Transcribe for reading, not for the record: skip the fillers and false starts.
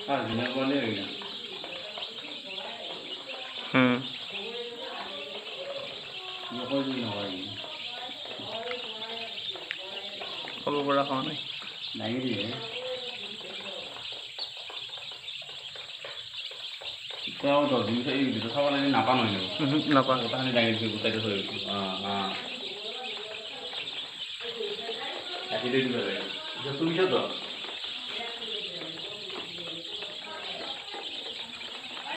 খাব পৰা হোৱা নাই নাপা নহয় নাপা দাঙি দিছোঁ গোটাইটো থৈ গৈছোঁ ৰাখি দিব লাগে